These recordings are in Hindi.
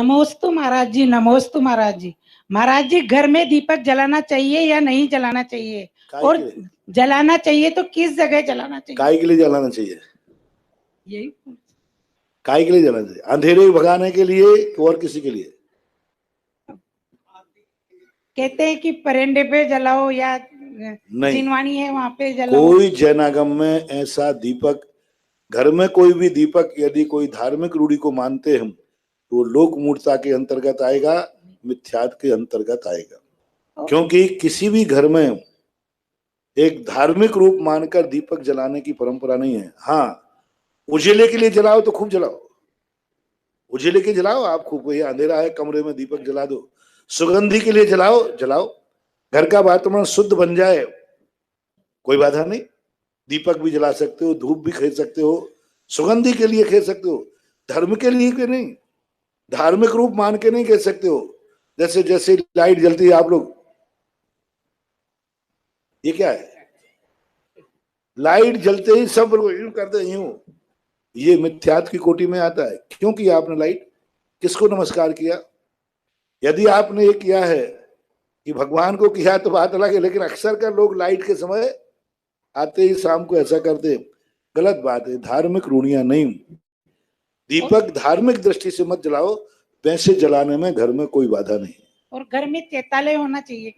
नमोस्तु महाराज जी, नमोस्तु महाराज जी। महाराज जी, घर में दीपक जलाना चाहिए या नहीं जलाना चाहिए, और जलाना चाहिए तो किस जगह जलाना चाहिए? काय के लिए जलाना चाहिए? यही काय के लिए जलाना चाहिए? अंधेरे भगाने के लिए और किसी के लिए? कहते हैं कि परेंडे पे जलाओ या नहीं, जिनवानी है वहां पे जलाओ। कोई जैनागम में ऐसा दीपक, घर में कोई भी दीपक यदि कोई धार्मिक रूढ़ी को मानते हम तो लोक मूर्ता के अंतर्गत आएगा, मिथ्यात के अंतर्गत आएगा। क्योंकि किसी भी घर में एक धार्मिक रूप मानकर दीपक जलाने की परंपरा नहीं है। हाँ, उजेले के लिए जलाओ तो खूब जलाओ, उजेले के जलाओ, आप खूब, ये अंधेरा है कमरे में दीपक जला दो। सुगंधि के लिए जलाओ, जलाओ, घर का वातावरण शुद्ध बन जाए, कोई बाधा नहीं। दीपक भी जला सकते हो, धूप भी खरीद सकते हो, सुगंधि के लिए खरीद सकते हो, धर्म के लिए के नहीं, धार्मिक रूप मान के नहीं कह सकते हो। जैसे जैसे लाइट जलती है आप लोग, ये क्या है? लाइट जलते ही सब लोग यूं करते हैं, यूं, ये मिथ्यात की कोटि में आता है। क्यों किया आपने लाइट? किसको नमस्कार किया? यदि आपने ये किया है कि भगवान को किया तो बात अलग है, लेकिन अक्सर कर लोग लाइट के समय आते ही शाम को ऐसा करते, गलत बात है। धार्मिक रूढ़ियां नहीं, दीपक धार्मिक दृष्टि से मत जलाओ, वैसे जलाने में घर में कोई बाधा नहीं। और घर में चैत्यालय होना चाहिए।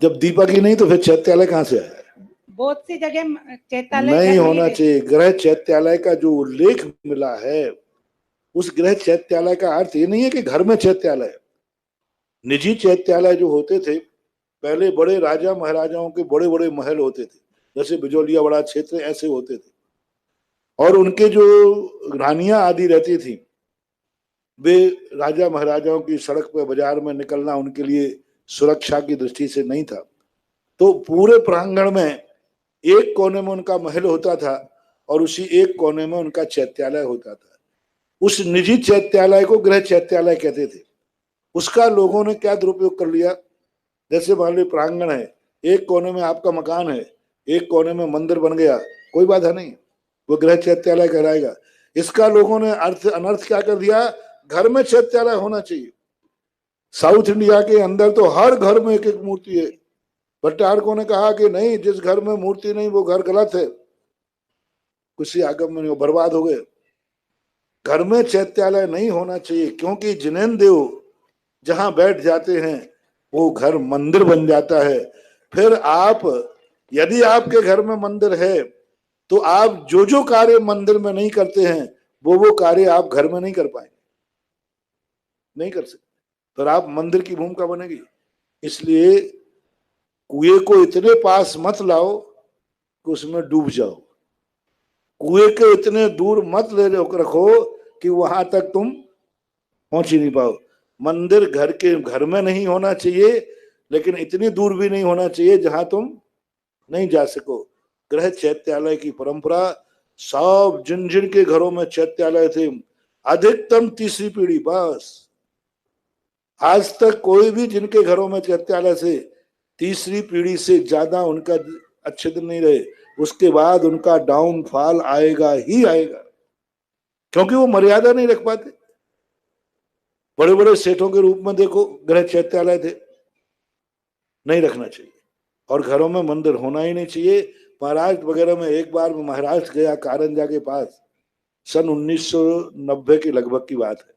जब दीपक ही नहीं तो फिर चैत्यालय कहां से आया? बहुत सी जगह चैत्यालय नहीं होना चाहिए। गृह चैत्यालय का जो उल्लेख मिला है, उस गृह चैत्यालय का अर्थ ये नहीं है कि घर में चैत्यालय। निजी चैत्यालय जो होते थे पहले, बड़े राजा महाराजाओं के बड़े बड़े महल होते थे, जैसे बिजोलिया बड़ा क्षेत्र, ऐसे होते थे। और उनके जो रानियां आदि रहती थी, वे राजा महाराजाओं की सड़क पर बाजार में निकलना उनके लिए सुरक्षा की दृष्टि से नहीं था। तो पूरे प्रांगण में एक कोने में उनका महल होता था और उसी एक कोने में उनका चैत्यालय होता था। उस निजी चैत्यालय को गृह चैत्यालय कहते थे। उसका लोगों ने क्या दुरुपयोग कर लिया? जैसे मान लो प्रांगण है, एक कोने में आपका मकान है, एक कोने में मंदिर बन गया, कोई बाधा नहीं, वो गृह चैत्यालय कहलाएगा। इसका लोगों ने अर्थ अनर्थ क्या कर दिया? घर में चैत्यालय होना चाहिए। साउथ इंडिया के अंदर तो हर घर में एक एक मूर्ति है। भट्टारकों ने कहा कि नहीं, जिस घर में मूर्ति नहीं वो घर गलत है, किसी आगम में नहीं, बर्बाद हो गए। घर में चैत्यालय नहीं होना चाहिए, क्योंकि जिनेन देव जहां बैठ जाते हैं वो घर मंदिर बन जाता है। फिर आप, यदि आपके घर में मंदिर है तो आप जो जो कार्य मंदिर में नहीं करते हैं वो कार्य आप घर में नहीं कर पाएंगे, नहीं कर सकते। फिर आप मंदिर की भूमिका बनेगी। इसलिए कुएं को इतने पास मत लाओ कि उसमें डूब जाओ, कुएं के इतने दूर मत ले रखो कि वहां तक तुम पहुंच ही नहीं पाओ। मंदिर घर में नहीं होना चाहिए, लेकिन इतनी दूर भी नहीं होना चाहिए जहां तुम नहीं जा सको। गृह चैत्यालय की परंपरा, सब जिन जिन के घरों में चैत्यालय थे, अधिकतम तीसरी पीढ़ी, बस आज तक कोई भी जिनके घरों में चैत्यालय से तीसरी पीढ़ी से ज्यादा उनका अच्छे दिन नहीं रहे। उसके बाद उनका डाउनफॉल आएगा ही आएगा, क्योंकि वो मर्यादा नहीं रख पाते। बड़े बड़े सेठों के रूप में देखो गृह चैत्यालय थे, नहीं रखना चाहिए। और घरों में मंदिर होना ही नहीं चाहिए। महाराष्ट्र वगैरह में, एक बार मैं महाराष्ट्र गया कारंजा के पास, सन 1990 के लगभग की बात है।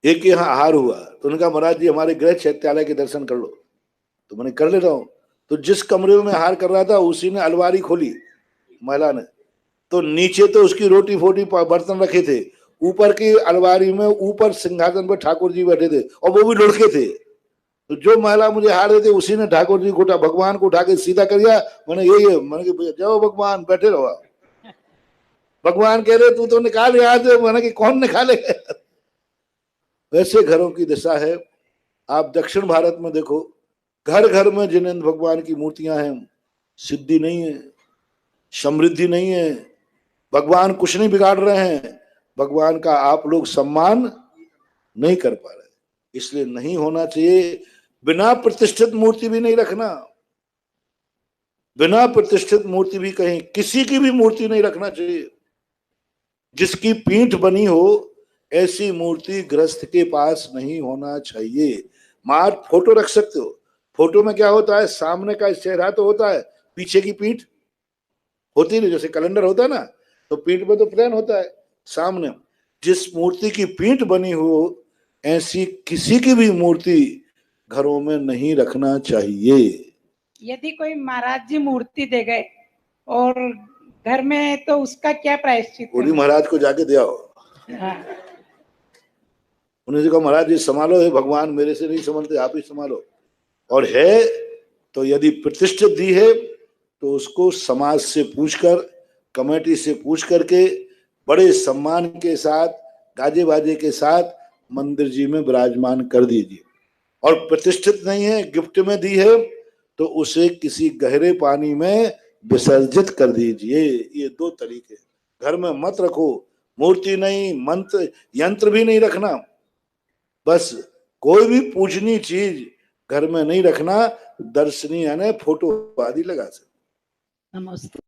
एक यहाँ आहार हुआ तो उन्होंने कहा महाराज जी हमारे गृह चैत्यालय के दर्शन कर लो। तो मैंने कर ले रहा हूँ। तो जिस कमरे में आहार कर रहा था उसी ने अलमारी खोली, महिला ने, तो नीचे तो उसकी रोटी फोटी बर्तन रखे थे, ऊपर की अलमारी में ऊपर सिंहासन पर ठाकुर जी बैठे थे और वो भी लुढ़के थे। तो जो महिला मुझे हार रहे थे उसी ने ठाकुर जी को भगवान को उठा के सीधा कर दिया। मैंने यही, मैंने जाओ भगवान बैठे रहो। भगवान कह रहे तू तो निकाल यहाँ से। मैंने कि कौन निकाले? वैसे घरों की दशा है। आप दक्षिण भारत में देखो, घर घर में जिनेंद्र भगवान की मूर्तियां हैं, सिद्धि नहीं है, समृद्धि नहीं है, भगवान कुछ नहीं बिगाड़ रहे हैं, भगवान का आप लोग सम्मान नहीं कर पा रहे, इसलिए नहीं होना चाहिए। बिना प्रतिष्ठित मूर्ति भी नहीं रखना, बिना प्रतिष्ठित मूर्ति भी कहीं किसी की भी मूर्ति नहीं रखना चाहिए। जिसकी पीठ बनी हो, ऐसी मूर्ति गृहस्थ के पास नहीं होना चाहिए। मार फोटो रख सकते हो, फोटो में क्या होता है, सामने का चेहरा तो होता है, पीछे की पीठ होती नहीं, जैसे कैलेंडर होता है ना, तो पीठ में तो प्लेन होता है, सामने जिस मूर्ति की पीठ बनी हो ऐसी किसी की भी मूर्ति घरों में नहीं रखना चाहिए। यदि कोई महाराज जी मूर्ति दे गए और घर में, तो उसका क्या प्रायश्चित उन्हीं है? महाराज को जाके दिया हो, हाँ, उन्हें कहा महाराज जी संभालो, हे भगवान मेरे से नहीं संभलते, आप ही संभालो। और है तो यदि प्रतिष्ठित दी है तो उसको समाज से पूछकर, कमेटी से पूछ करके बड़े सम्मान के साथ, गाजे बाजे के साथ मंदिर जी में विराजमान कर दीजिए। और प्रतिष्ठित नहीं है, गिफ्ट में दी है, तो उसे किसी गहरे पानी में विसर्जित कर दीजिए। ये दो तरीके। घर में मत रखो, मूर्ति नहीं, मंत्र यंत्र भी नहीं रखना, बस कोई भी पूजनीय चीज घर में नहीं रखना, दर्शनीय यानी फोटो आदि लगा सकते। नमस्ते।